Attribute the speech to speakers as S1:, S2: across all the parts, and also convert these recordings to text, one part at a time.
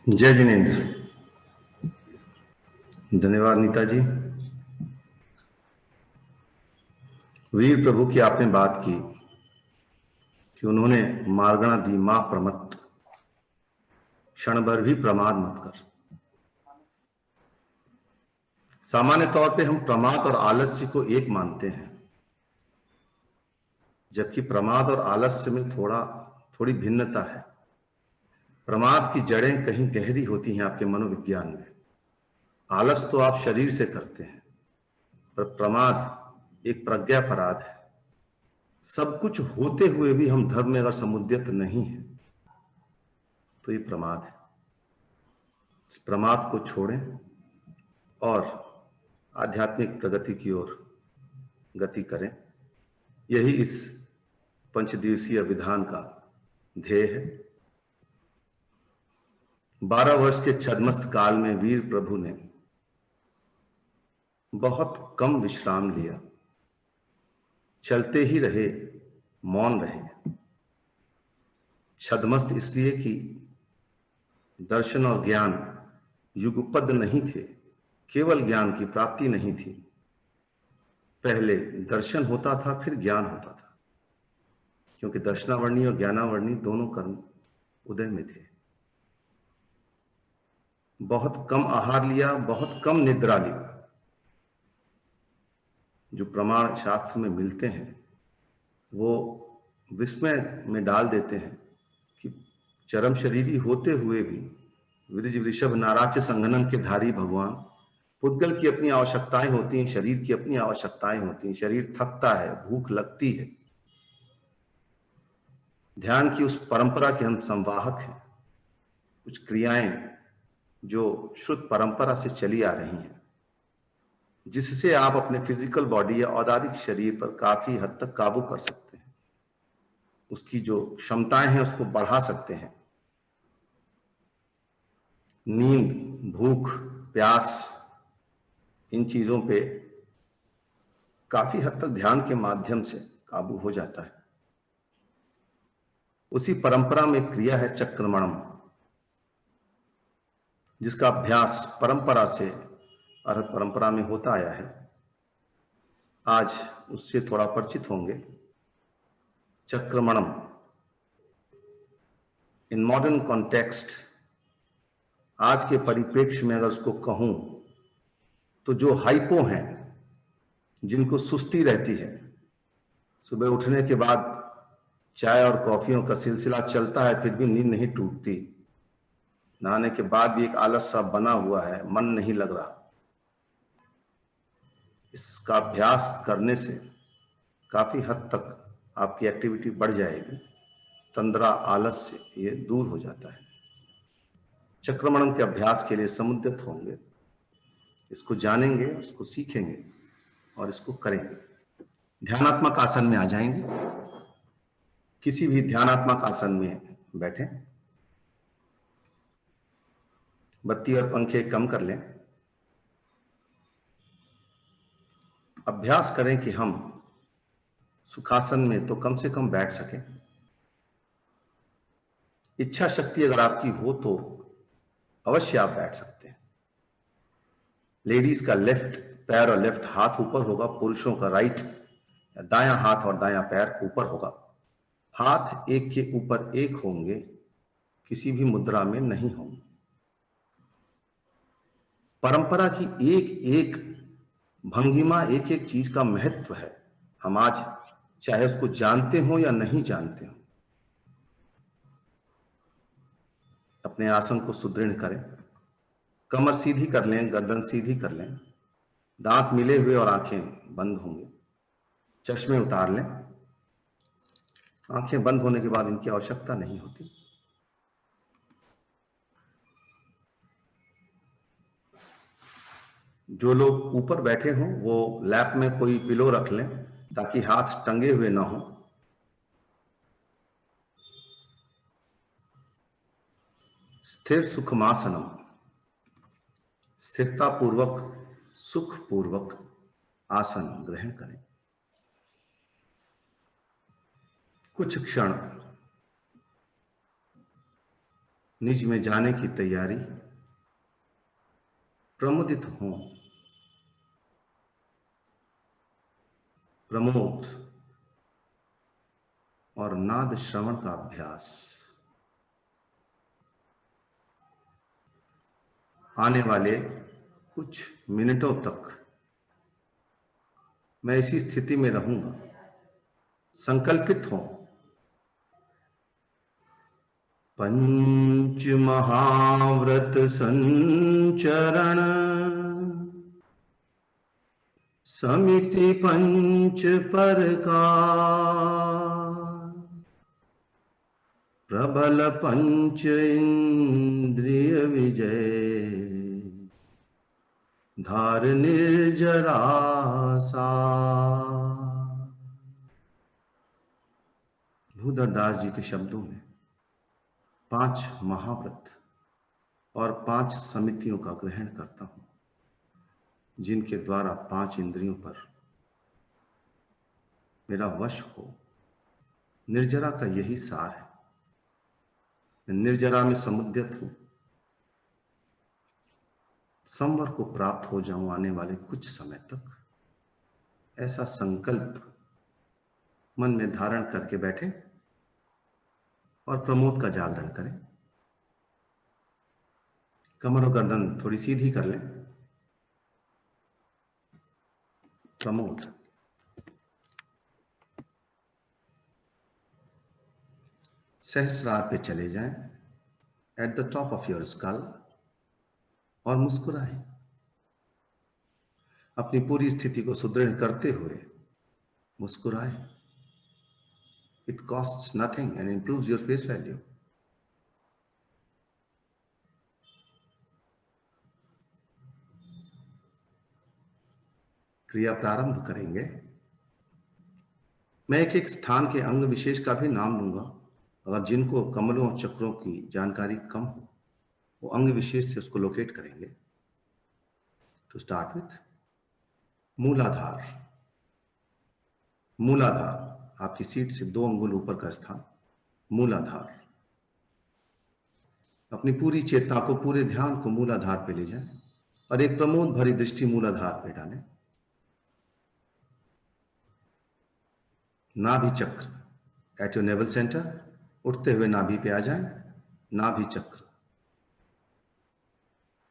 S1: जय जिनेन्द्र। धन्यवाद नीता जी। वीर प्रभु की आपने बात की कि उन्होंने मार्गणा दी, मां प्रमत्त, क्षण भर भी प्रमाद मत कर। सामान्य तौर पे हम प्रमाद और आलस्य को एक मानते हैं, जबकि प्रमाद और आलस्य में थोड़ी भिन्नता है। प्रमाद की जड़ें कहीं गहरी होती हैं आपके मनोविज्ञान में। आलस तो आप शरीर से करते हैं, पर प्रमाद एक प्रज्ञापराध है। सब कुछ होते हुए भी हम धर्म में अगर समुद्यत नहीं है तो ये प्रमाद है। इस प्रमाद को छोड़ें और आध्यात्मिक प्रगति की ओर गति करें। यही इस पंचदिवसीय विधान का ध्येय है। 12 वर्ष के छद्मस्त काल में वीर प्रभु ने बहुत कम विश्राम लिया, चलते ही रहे, मौन रहे। छद्मस्त इसलिए कि दर्शन और ज्ञान युगपद नहीं थे, केवल ज्ञान की प्राप्ति नहीं थी। पहले दर्शन होता था, फिर ज्ञान होता था, क्योंकि दर्शनावर्णी और ज्ञानावर्णी दोनों कर्म उदय में थे। बहुत कम आहार लिया, बहुत कम निद्रा ली। जो प्रमाण शास्त्र में मिलते हैं वो विस्मय में डाल देते हैं कि चरम शरीरी होते हुए भी विरज वृषभ नाराच्य संघनन के धारी भगवान, पुद्गल की अपनी आवश्यकताएं होती हैं, शरीर की अपनी आवश्यकताएं होती हैं, शरीर थकता है, भूख लगती है। ध्यान की उस परंपरा के हम संवाहक हैं। कुछ क्रियाएं जो श्रुत परंपरा से चली आ रही हैं, जिससे आप अपने फिजिकल बॉडी या औदारिक शरीर पर काफी हद तक काबू कर सकते हैं, उसकी जो क्षमताएं हैं उसको बढ़ा सकते हैं। नींद, भूख, प्यास, इन चीजों पे काफी हद तक ध्यान के माध्यम से काबू हो जाता है। उसी परंपरा में क्रिया है चक्रमणम, जिसका अभ्यास परंपरा से अर्हत परंपरा में होता आया है। आज उससे थोड़ा परिचित होंगे। चक्रमणम इन मॉडर्न कॉन्टेक्स्ट, आज के परिप्रेक्ष्य में अगर उसको कहूं तो जो हाइपो हैं, जिनको सुस्ती रहती है, सुबह उठने के बाद चाय और कॉफियों का सिलसिला चलता है, फिर भी नींद नहीं टूटती, नहाने के बाद भी एक आलस सा बना हुआ है, मन नहीं लग रहा। इसका अभ्यास करने से काफी हद तक आपकी एक्टिविटी बढ़ जाएगी, तंद्रा आलस से ये दूर हो जाता है। चक्रमणम के अभ्यास के लिए समुद्यत होंगे, इसको जानेंगे, उसको सीखेंगे और इसको करेंगे। ध्यानात्मक आसन में आ जाएंगे। किसी भी ध्यानात्मक आसन में बैठें। बत्ती और पंखे कम कर लें। अभ्यास करें कि हम सुखासन में तो कम से कम बैठ सकें। इच्छा शक्ति अगर आपकी हो तो अवश्य आप बैठ सकते हैं। लेडीज का लेफ्ट पैर और लेफ्ट हाथ ऊपर होगा, पुरुषों का राइट या दायां हाथ और दायां पैर ऊपर होगा। हाथ एक के ऊपर एक होंगे, किसी भी मुद्रा में नहीं होंगे। परंपरा की एक एक भंगिमा, एक एक चीज का महत्व है। हम आज चाहे उसको जानते हो या नहीं जानते हो, अपने आसन को सुदृढ़ करें। कमर सीधी कर लें, गर्दन सीधी कर लें, दांत मिले हुए और आंखें बंद होंगे। चश्मे उतार लें। आंखें बंद होने के बाद इनकी आवश्यकता नहीं होती। जो लोग ऊपर बैठे हों वो लैप में कोई पिलो रख लें ताकि हाथ टंगे हुए ना हो। स्थिर सुखमासनम, स्थिरता पूर्वक, सुख पूर्वक आसन ग्रहण करें। कुछ क्षण निज में जाने की तैयारी, प्रमुदित हों, प्रमोद और नाद श्रवण का अभ्यास। आने वाले कुछ मिनटों तक मैं इसी स्थिति में रहूंगा। संकल्पित हो। पंच महाव्रत संचरण, समिति पंच प्रकार, प्रबल पंच इंद्रिय विजय, धार निर्जरा सार। भूधरदास जी के शब्दों में 5 महाव्रत और 5 समितियों का ग्रहण करता हूं, जिनके द्वारा 5 इंद्रियों पर मेरा वश हो। निर्जरा का यही सार है। मैं निर्जरा में समुद्यत हूं, संवर को प्राप्त हो जाऊं आने वाले कुछ समय तक। ऐसा संकल्प मन में धारण करके बैठे और प्रमोद का जागरण करें। कमर और गर्दन थोड़ी सीधी कर लें। प्रमोद। सहस्रार पे चले जाएं, at the top of your skull, और मुस्कुराएं। अपनी पूरी स्थिति को सुदृढ़ करते हुए मुस्कुराएं। It costs nothing and improves your face value. क्रिया प्रारंभ करेंगे। मैं एक एक स्थान के अंग विशेष का भी नाम लूंगा। अगर जिनको कमलों और चक्रों की जानकारी कम हो, वो अंग विशेष से उसको लोकेट करेंगे। टू स्टार्ट विथ मूलाधार। मूलाधार आपकी सीट से 2 अंगुल ऊपर का स्थान, मूलाधार। अपनी पूरी चेतना को, पूरे ध्यान को मूलाधार पे ले जाएं और एक प्रमोद भरी दृष्टि मूलाधार पे डालें। नाभि चक्र एट योर नेवल सेंटर, उठते हुए नाभि पे आ जाएं। नाभि चक्र,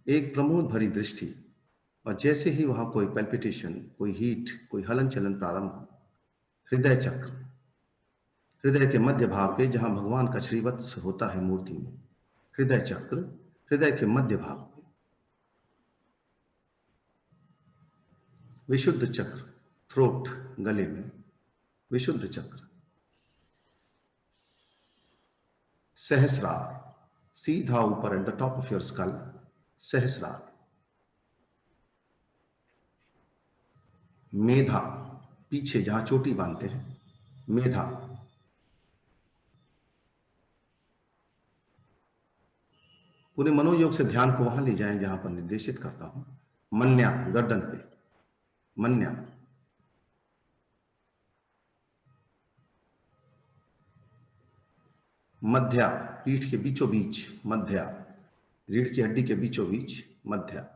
S1: एक प्रमोद भरी दृष्टि, और जैसे ही वहां कोई पैल्पिटेशन, कोई हीट, कोई हलन चलन प्रारंभ हो, हृदय चक्र, हृदय के मध्य भाग पे जहां भगवान का श्रीवत्स होता है मूर्ति में, हृदय चक्र, हृदय के मध्य भाग पे। विशुद्ध चक्र, थ्रोट, गले में विशुद्ध चक्र। सहस्रार, सीधा ऊपर at the top of your skull, सहस्रार। मेधा, पीछे जहां चोटी बांधते हैं, मेधा। पूरे मनोयोग से ध्यान को वहां ले जाएं जहां पर निर्देशित करता हूं। मन्या, गर्दन पे, मन्या। मध्या, पीठ के बीचों बीच, मध्या, रीढ़ की हड्डी के बीचों बीच, मध्या।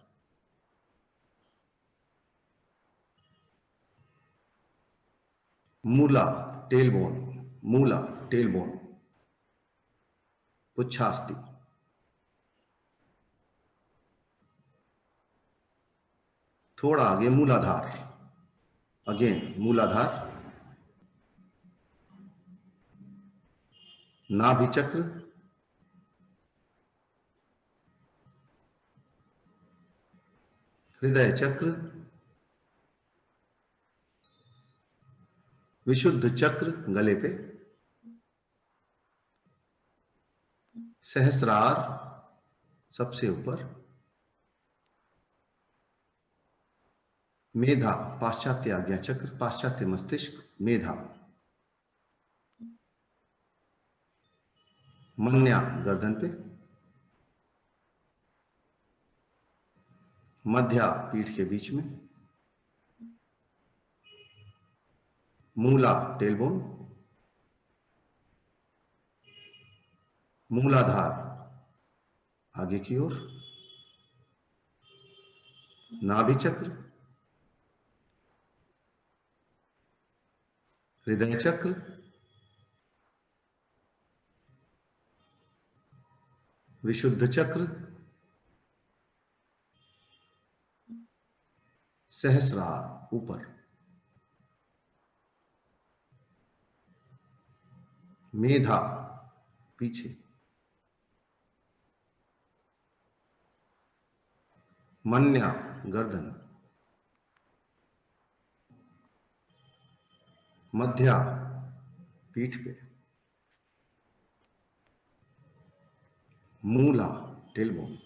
S1: मूला, टेलबोन, मूला, टेलबोन, पुच्छास्थि। थोड़ा आगे मूलाधार, अगेन मूलाधार। नाभि चक्र, हृदय चक्र, विशुद्ध चक्र गले पे, सहस्रार सबसे ऊपर, मेधा, पाश्चात्य आज्ञा चक्र, पाश्चात्य मस्तिष्क, मेधा। मन्या, गर्दन पे, मध्या, पीठ के बीच में, मूला, टेलबोन, मूलाधार आगे की ओर नाभि चक्र, हृदय चक्र, विशुद्ध चक्र, सहस्रार ऊपर, मेधा पीछे, मन्या गर्दन, मध्या पीठ पे, मूला टेलबोन,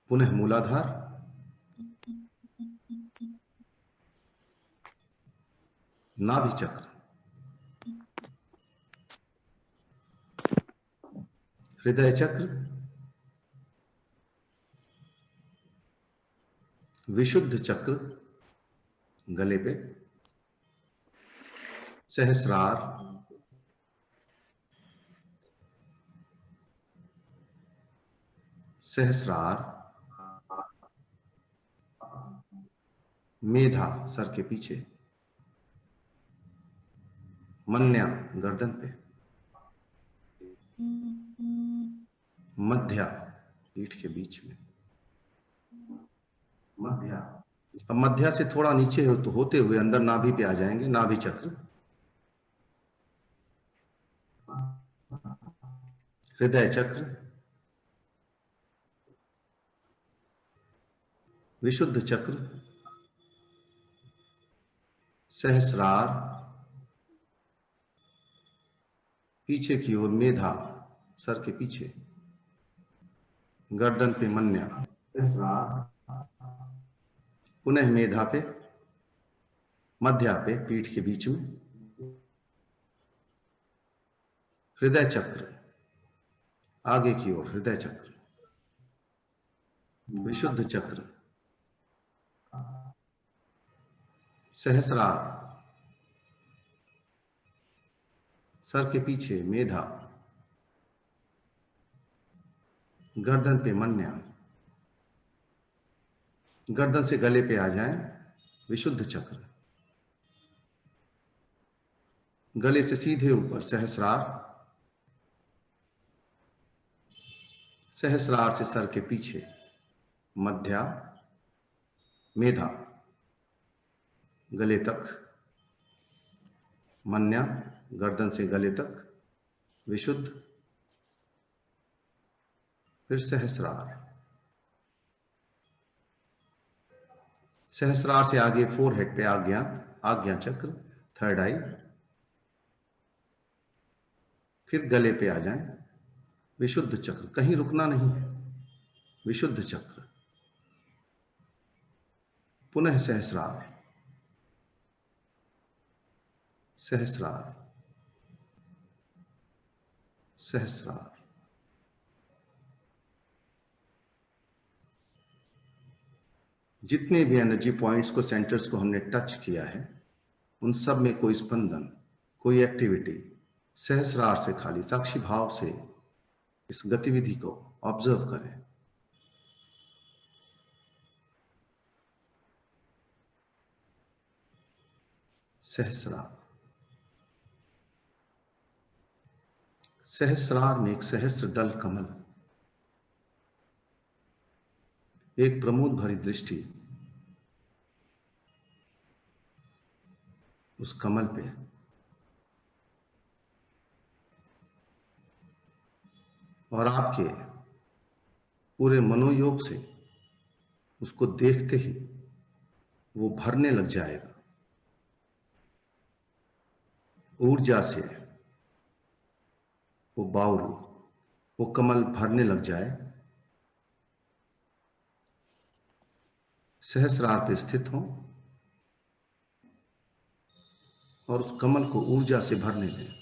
S1: पुनः मूलाधार, नाभि चक्र, हृदय चक्र, विशुद्ध चक्र गले पे, सहस्रार, सहस्रार, मेधा सर के पीछे, मन्या गर्दन पे, मध्या पीठ के बीच में, मध्या। अब मध्या से थोड़ा नीचे हो तो होते हुए अंदर नाभि पे आ जाएंगे, नाभि चक्र, हृदय चक्र, विशुद्ध चक्र, सहस्रार, पीछे की ओर मेधा सर के पीछे, गर्दन पे मन्या, पुनः मेधा पे, मध्या पे पीठ के बीच में, हृदय चक्र आगे की ओर, हृदय चक्र, विशुद्ध चक्र, सहस्रार सर के पीछे मेधा, गर्दन पे मन्या, गर्दन से गले पे आ जाएं, विशुद्ध चक्र, गले से सीधे ऊपर सहस्रार, सहस्रार से सर के पीछे मध्या, मेधा गले तक, मन्या गर्दन से गले तक, विशुद्ध, फिर सहस्रार, सहस्रार से आगे फोरहेड पे आज्ञा, आज्ञा चक्र, थर्ड आई, फिर गले पे आ जाएं, विशुद्ध चक्र, कहीं रुकना नहीं है, विशुद्ध चक्र, पुनः सहस्रार, सहस्रार, सहस्रार, जितने भी एनर्जी पॉइंट्स को, सेंटर्स को हमने टच किया है, उन सब में कोई स्पंदन, कोई एक्टिविटी, सहस्रार से खाली साक्षी भाव से इस गतिविधि को ऑब्जर्व करें। सहस्रार, सहस्रार में एक सहस्र दल कमल, एक प्रमोद भरी दृष्टि उस कमल पे, और आपके पूरे मनोयोग से उसको देखते ही वो भरने लग जाएगा, ऊर्जा से वो बाउल, वो कमल भरने लग जाए, सहस्रार पे स्थित हो और उस कमल को ऊर्जा से भरने दें।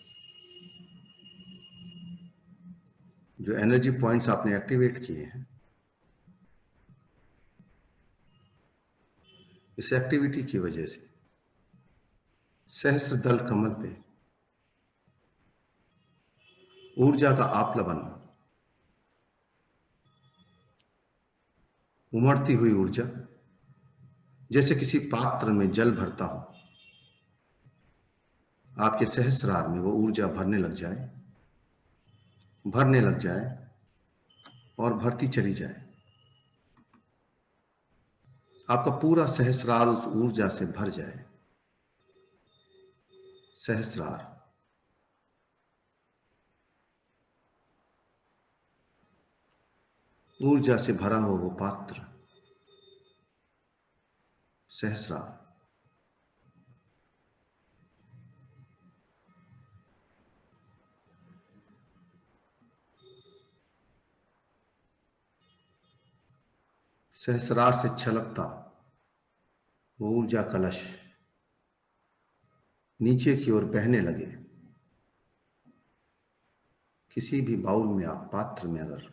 S1: जो एनर्जी पॉइंट्स आपने एक्टिवेट किए हैं, इस एक्टिविटी की वजह से सहस्र दल कमल पे ऊर्जा का आप्लावन उमड़ती हुई ऊर्जा, जैसे किसी पात्र में जल भरता हो, आपके सहस्रार में वो ऊर्जा भरने लग जाए और भरती चली जाए। आपका पूरा सहस्रार उस ऊर्जा से भर जाए। सहस्रार, ऊर्जा से भरा हुआ वो पात्र, सहस्रार। सहस्रार से छलकता वो ऊर्जा कलश नीचे की ओर बहने लगे। किसी भी बाउल में, आप पात्र में अगर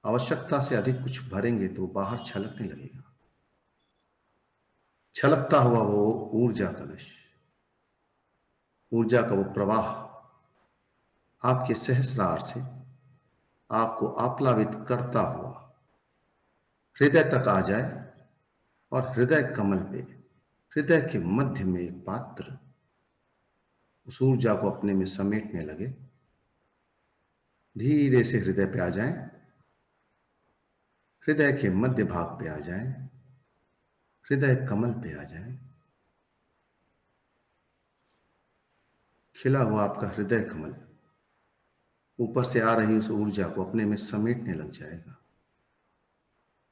S1: आवश्यकता से अधिक कुछ भरेंगे तो बाहर छलकने लगेगा। छलकता हुआ वो ऊर्जा कलश, ऊर्जा का वो प्रवाह आपके सहस्रार से आपको आप्लावित करता हुआ हृदय तक आ जाए और हृदय कमल पे, हृदय के मध्य में एक पात्र उस ऊर्जा को अपने में समेटने लगे। धीरे से हृदय पे आ जाएं, हृदय के मध्य भाग पे आ जाएं, हृदय कमल पे आ जाएं। खिला हुआ आपका हृदय कमल ऊपर से आ रही उस ऊर्जा को अपने में समेटने लग जाएगा,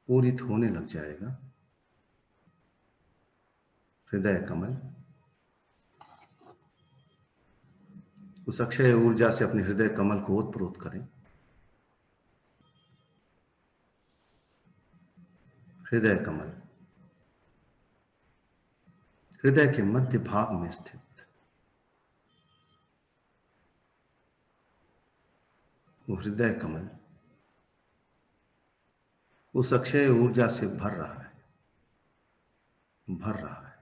S1: पूरित होने लग जाएगा। हृदय कमल उस अक्षय ऊर्जा से अपने हृदय कमल को ओतप्रोत करें। हृदय कमल हृदय के मध्य भाग में स्थित वो हृदय कमल उस अक्षय ऊर्जा से भर रहा है, भर रहा है,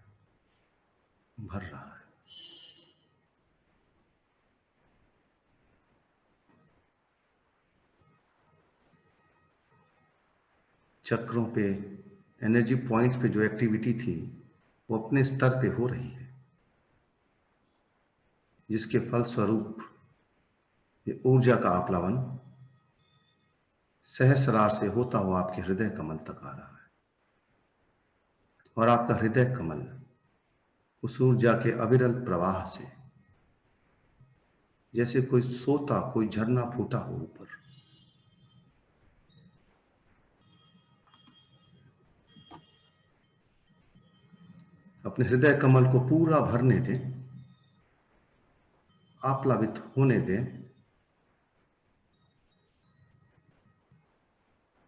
S1: भर रहा है। चक्रों पे, एनर्जी पॉइंट्स पे जो एक्टिविटी थी वो अपने स्तर पे हो रही है, जिसके फलस्वरूप ये ऊर्जा का आप्लावन सहस्रार से होता हुआ आपके हृदय कमल तक आ रहा है। और आपका हृदय कमल उस ऊर्जा के अविरल प्रवाह से जैसे कोई सोता, कोई झरना फूटा हो ऊपर, अपने हृदय कमल को पूरा भरने दें, आप्लावित होने दें।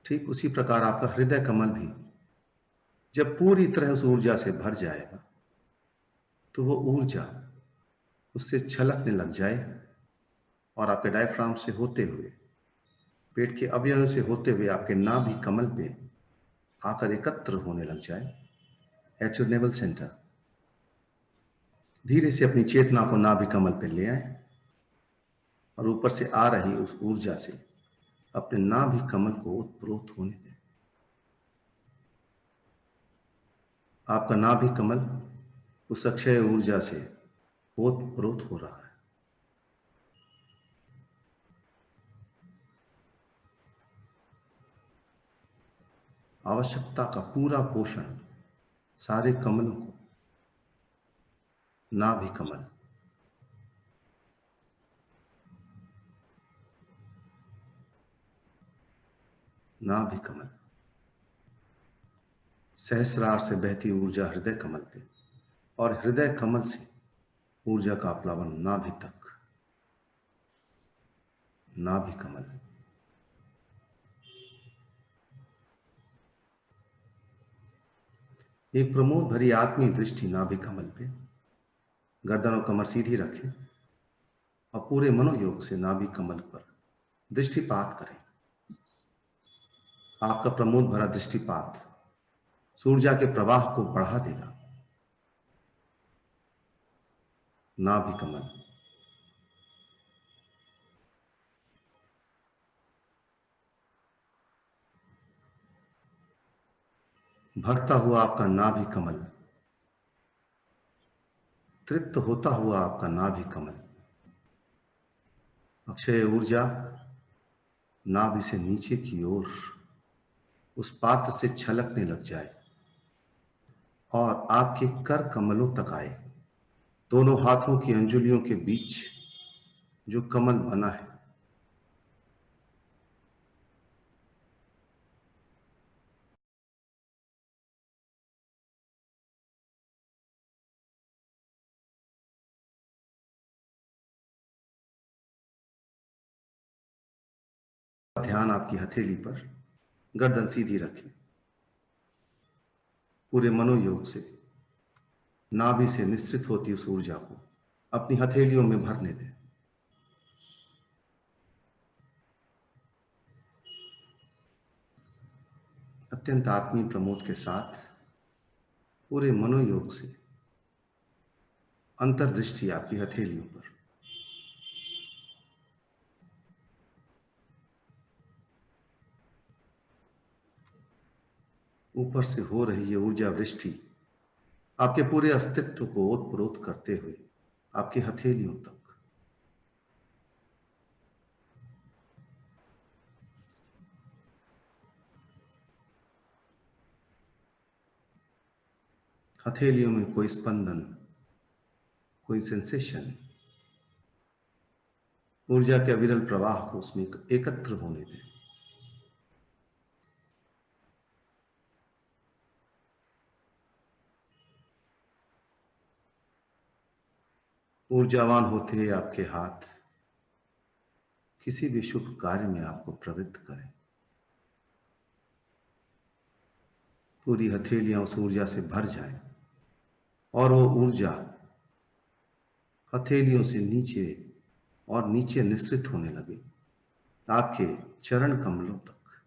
S1: ठीक उसी प्रकार आपका हृदय कमल भी जब पूरी तरह उस ऊर्जा से भर जाएगा तो वो ऊर्जा उससे छलकने लग जाए और आपके डायफ्राम से होते हुए, पेट के अवयव से होते हुए आपके नाभि कमल पे आकर एकत्र होने लग जाए एट योर नेवल सेंटर। धीरे से अपनी चेतना को नाभि कमल पे ले आए और ऊपर से आ रही उस ऊर्जा से अपने नाभि कमल को ओतप्रोत होने दें। आपका नाभि कमल उस अक्षय ऊर्जा से ओतप्रोत हो रहा है। आवश्यकता का पूरा पोषण सारे कमलों को, नाभि कमल, नाभि कमल, सहस्रार से बहती ऊर्जा हृदय कमल पे और हृदय कमल से ऊर्जा का प्लावन नाभि तक, नाभि कमल। एक प्रमोद भरी आत्मीय दृष्टि नाभि कमल पे, गर्दन और कमर सीधी रखें और पूरे मनोयोग से नाभि कमल पर दृष्टिपात करें। आपका प्रमोद भरा दृष्टिपात ऊर्जा के प्रवाह को बढ़ा देगा। नाभि कमल, भरता हुआ आपका नाभि कमल, तृप्त होता हुआ आपका नाभि कमल, अक्षय ऊर्जा नाभि से नीचे की ओर उस पात्र से छलकने लग जाए और आपके कर कमलों तक आए। दोनों हाथों की अंजुलियों के बीच जो कमल बना है, ध्यान आपकी हथेली पर, गर्दन सीधी रखें। पूरे मनोयोग से नाभि से निश्रित होती उस ऊर्जा को अपनी हथेलियों में भरने दें। अत्यंत आत्मीय प्रमोद के साथ पूरे मनोयोग से अंतर्दृष्टि आपकी हथेलियों पर, ऊपर से हो रही ये ऊर्जा वृष्टि आपके पूरे अस्तित्व को ओतप्रोत करते हुए आपकी हथेलियों तक, हथेलियों में कोई स्पंदन, कोई सेंसेशन, ऊर्जा के अविरल प्रवाह को उसमें एकत्र होने दें। ऊर्जावान होते ही आपके हाथ किसी भी शुभ कार्य में आपको प्रवृत्त करें। पूरी हथेलियां उस ऊर्जा से भर जाएं और वो ऊर्जा हथेलियों से नीचे और नीचे निश्रित होने लगे आपके चरण कमलों तक।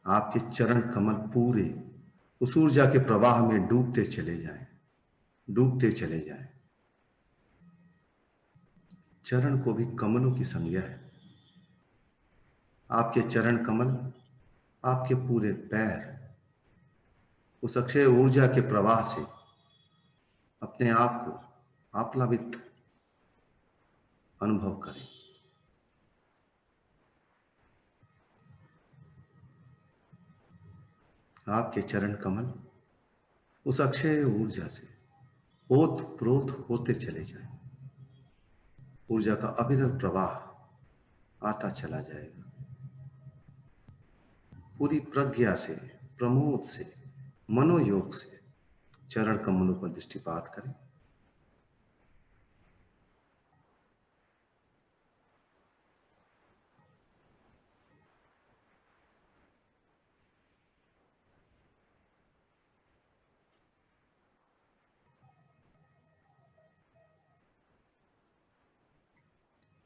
S1: आपके चरण कमल पूरे उस ऊर्जा के प्रवाह में डूबते चले जाएं, डूबते चले जाएं। चरण को भी कमलों की संज्ञा है। आपके चरण कमल, आपके पूरे पैर उस अक्षय ऊर्जा के प्रवाह से अपने आप को आप्लावित अनुभव करें। आपके चरण कमल उस अक्षय ऊर्जा से ओत प्रोत होते चले जाएं। ऊर्जा का अविरल प्रवाह आता चला जाएगा। पूरी प्रज्ञा से, प्रमोद से, मनोयोग से चरण कमलों पर दृष्टिपात करें।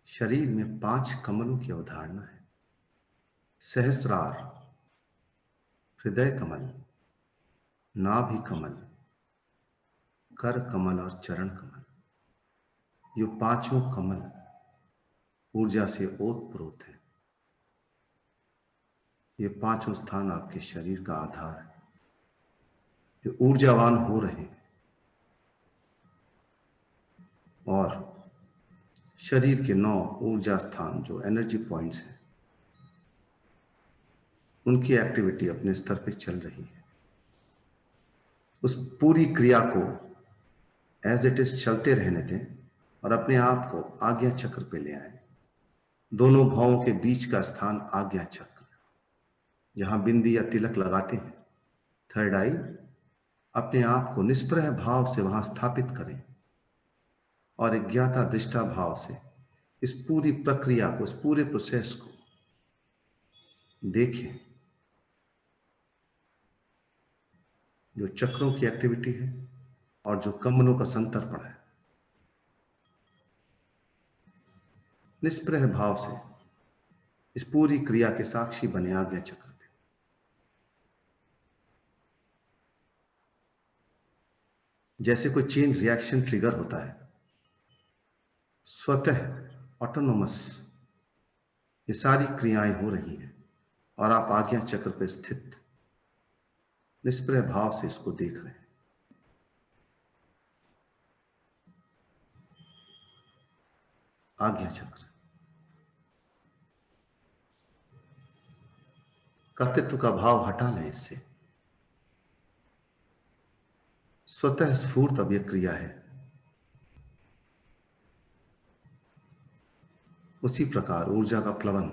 S1: शरीर में 5 कमलों की अवधारणा है। सहस्रार, हृदय कमल, नाभि कमल, कर कमल और चरण कमल। ये पांचों कमल ऊर्जा से ओतप्रोत है। ये पांचों स्थान आपके शरीर का आधार है, जो ऊर्जावान हो रहे हैं और शरीर के 9 ऊर्जा स्थान जो एनर्जी पॉइंट्स हैं, उनकी एक्टिविटी अपने स्तर पे चल रही है। उस पूरी क्रिया को एज इट इज चलते रहने दें और अपने आप को आज्ञा चक्र पे ले आए। दोनों भावों के बीच का स्थान आज्ञा चक्र, जहां बिंदी या तिलक लगाते हैं, थर्ड आई, अपने आप को निष्प्रह भाव से वहां स्थापित करें और ज्ञाता दृष्टा भाव से इस पूरी प्रक्रिया को, इस पूरे प्रोसेस को देखें। जो चक्रों की एक्टिविटी है और जो कमलों का संतर्पण है, निष्प्रह भाव से इस पूरी क्रिया के साक्षी बने आज्ञा चक्र पे। जैसे कोई चेन रिएक्शन ट्रिगर होता है, स्वतः ऑटोनोमस ये सारी क्रियाएं हो रही हैं और आप आज्ञा चक्र पर स्थित निष्प्रय भाव से इसको देख रहे हैं। आज्ञा चक्र, कर्तृत्व का भाव हटा लें इससे। स्वतः स्फूर्त अब यह क्रिया है। उसी प्रकार ऊर्जा का प्लवन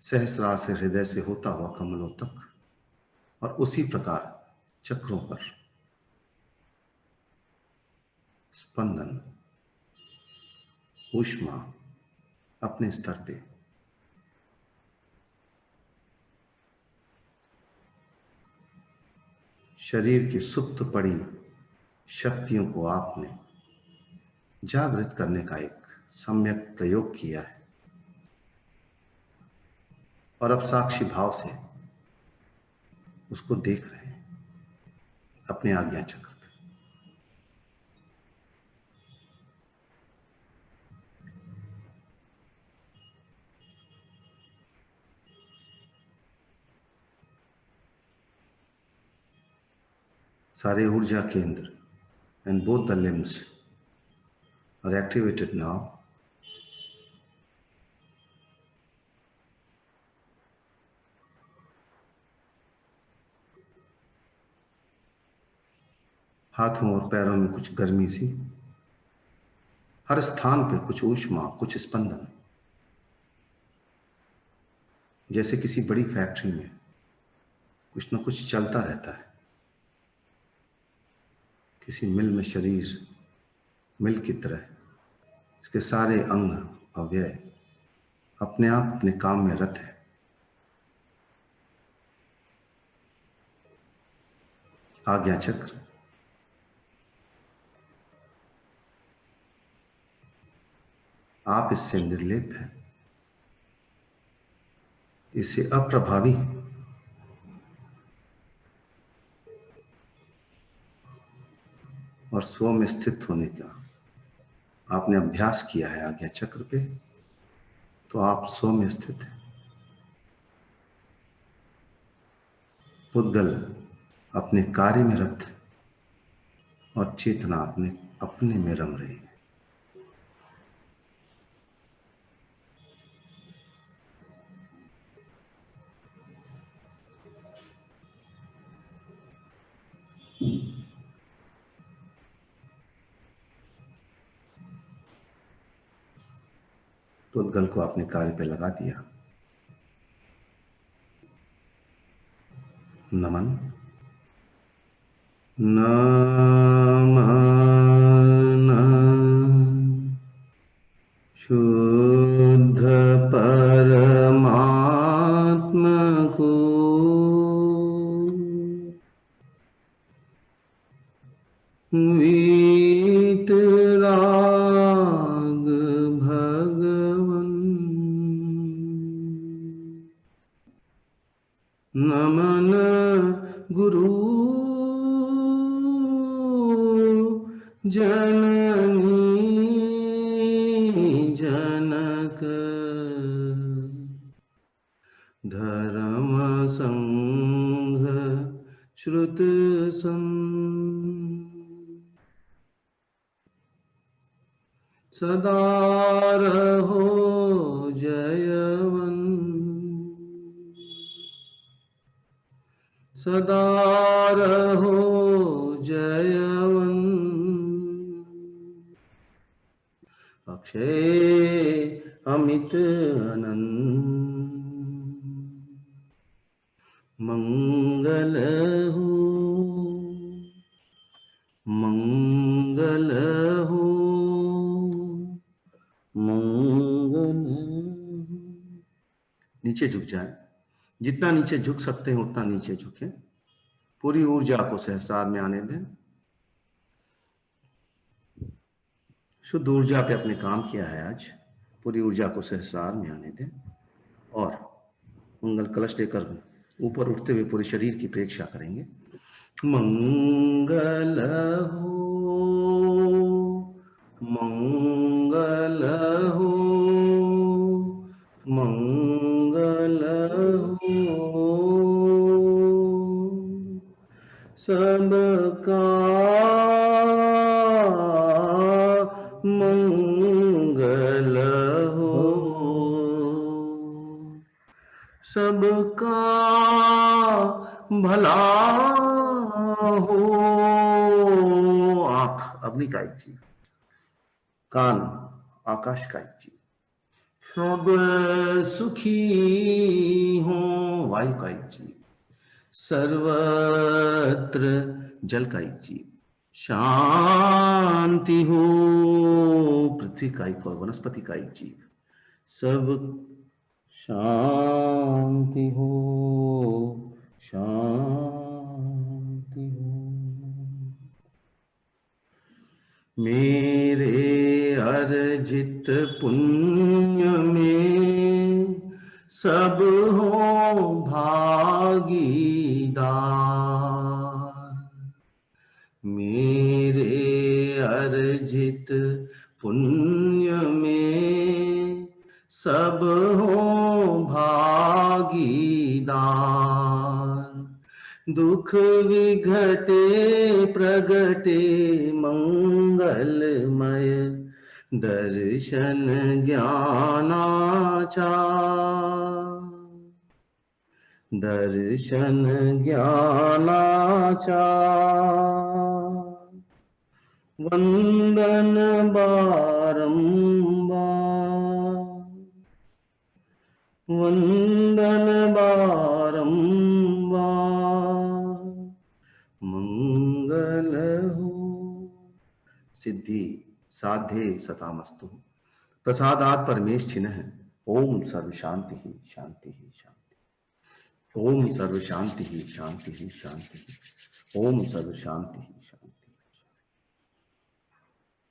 S1: सहस्रार से हृदय से होता हुआ कमलों तक, और उसी प्रकार चक्रों पर स्पंदन, ऊष्मा अपने स्तर पे। शरीर की सुप्त पड़ी शक्तियों को आपने जागृत करने का एक सम्यक प्रयोग किया है, और अब साक्षी भाव से उसको देख रहे हैं अपने आज्ञा चक्र पे। सारे ऊर्जा केंद्र and both the limbs are activated now. हाथों और पैरों में कुछ गर्मी सी, हर स्थान पे कुछ ऊष्मा, कुछ स्पंदन, जैसे किसी बड़ी फैक्ट्री में कुछ न कुछ चलता रहता है। किसी मिल में शरीर मिल की तरह इसके सारे अंग अवयव अपने आप अपने काम में रत है। आज्ञा चक्र आप इससे निर्लेप हैं, इससे अप्रभावी हैं। और स्व में स्थित होने का आपने अभ्यास किया है आज्ञा चक्र पे, तो आप स्व में स्थित हैं। पुद्गल अपने कार्य में रत और चेतना अपने में रम रही है। पुद्गल को अपने कार्य पे लगा दिया। नमन। नमन शुद्ध परमात्मा को, वीतराग भगवन। नमन गुरु जननी जनक, धर्म संघ श्रुत सम। सदा रहो जयवन, सदा रहो जयवन। अक्षय अमित अनंत मंगल हो, मंगल हो, मंगल। नीचे झुक जाए, जितना नीचे झुक सकते हैं उतना नीचे झुकें। पूरी ऊर्जा को सहस्रार में आने दें। शुद्ध ऊर्जा पे अपने काम किया है आज, पूरी ऊर्जा को सहस्रार में आने दें और मंगल कलश लेकर ऊपर उठते हुए पूरे शरीर की प्रेक्षा करेंगे। मंगल हो, मंगल हो, मंगल हो, सबका मंगल हो, सबका भला हो। आंख अग्नि का एक जीव, कान आकाश का एक जीव, सब सुखी हो वायु का एक जीव, सर्वत्र जल का एक जीव, शांति हो पृथ्वी का एक और वनस्पति का एक जीव, सब शांति हो, शांति हो। मेरे अर्जित पुण्य में सब हो भागीदार, मेरे अर्जित पुण्य में सब हो भागीदार, दुख विघटे प्रगटे मंगलमय, दर्शन ज्ञानाचार, दर्शन ज्ञानाचार, वंदन बारंबार, वंदन बारंबार, मंगल हो। सिद्धि साध्ये सतामस्तु, प्रसादात् परमेश छिनः, ओम सर्व शांति ही शांति ही शांति, ओम सर्व शांति ही शांति ही शांति, ओम सर्व शांति ही शांति।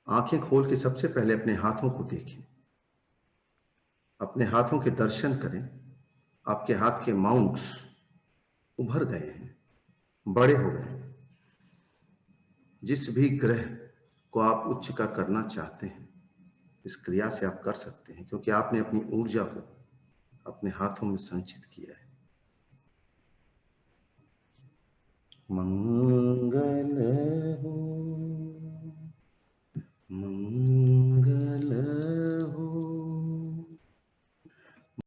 S1: आंखें खोल के सबसे पहले अपने हाथों को देखें, अपने हाथों के दर्शन करें। आपके हाथ के माउंट्स उभर गए हैं, बड़े हो गए हैं। जिस भी ग्रह को आप उच्च का करना चाहते हैं, इस क्रिया से आप कर सकते हैं, क्योंकि आपने अपनी ऊर्जा को अपने हाथों में संचित किया है।